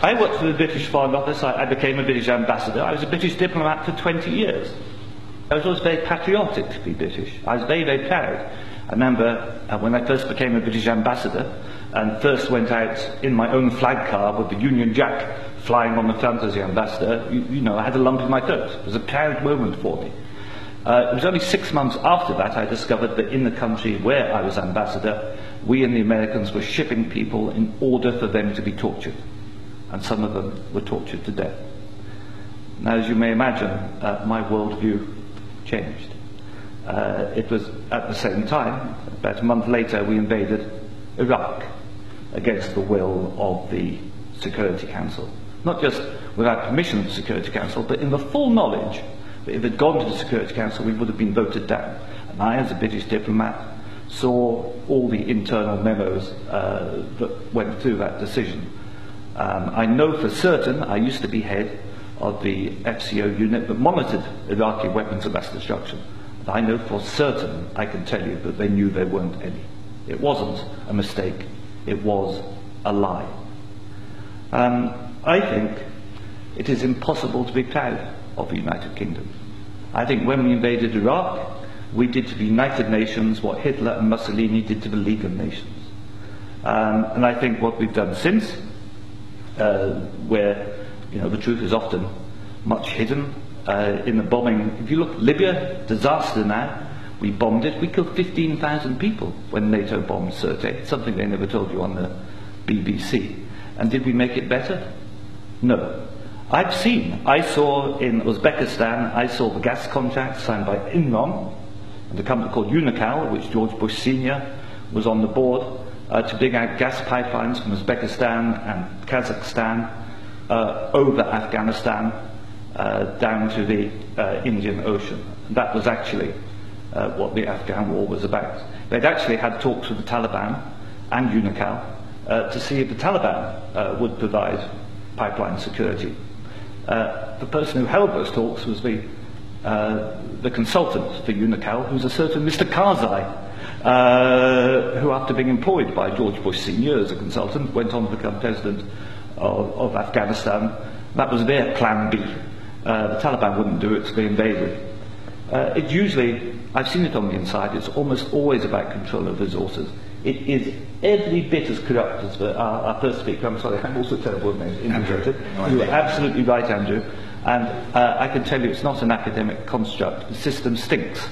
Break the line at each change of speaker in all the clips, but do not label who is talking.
I worked for the British Foreign Office. I became a British ambassador. I was a British diplomat for 20 years. I was always very patriotic to be British. I was very, very proud. I remember when I first became a British ambassador and first went out in my own flag car with the Union Jack flying on the front as the ambassador, you know, I had a lump in my throat. It was a proud moment for me. It was only 6 months after that I discovered that in the country where I was ambassador, we and the Americans were shipping people in order for them to be tortured. And some of them were tortured to death. Now, as you may imagine, my worldview changed. It was at the same time, about a month later, we invaded Iraq against the will of the Security Council. Not just without permission of the Security Council, but in the full knowledge that if it had gone to the Security Council, we would have been voted down. And I, as a British diplomat, saw all the internal memos that went through that decision. I know for certain, I used to be head of the FCO unit that monitored Iraqi weapons of mass destruction. And I know for certain, I can tell you, that they knew there weren't any. It wasn't a mistake, it was a lie. I think it is impossible to be proud of the United Kingdom. I think when we invaded Iraq, we did to the United Nations what Hitler and Mussolini did to the League of Nations. And I think what we've done since, where the truth is often much hidden in the bombing. If you look, Libya, disaster now, we bombed it. We killed 15,000 people when NATO bombed Sirte, something they never told you on the BBC. And did we make it better? No. I saw in Uzbekistan, I saw the gas contract signed by Enron and a company called Unocal, which George Bush Sr. was on the board, to dig out gas pipelines from Uzbekistan and Kazakhstan over Afghanistan down to the Indian Ocean. And that was actually what the Afghan war was about. They'd actually had talks with the Taliban and Unocal to see if the Taliban would provide pipeline security. The person who held those talks was the consultant for Unocal, who was a certain Mr. Karzai, who, after being employed by George Bush Sr. as a consultant, went on to become president of Afghanistan. That was their plan B. The Taliban wouldn't do it, so they invaded. It usually, I've seen it on the inside, it's almost always about control of resources. It is every bit as corrupt as our first speaker. I'm sorry, I'm also terrible with names. You are absolutely right, Andrew. And I can tell you it's not an academic construct. The system stinks.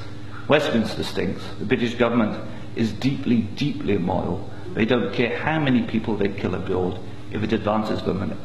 Westminster stinks. The British government is deeply, deeply immoral. They don't care how many people they kill abroad if it advances them. And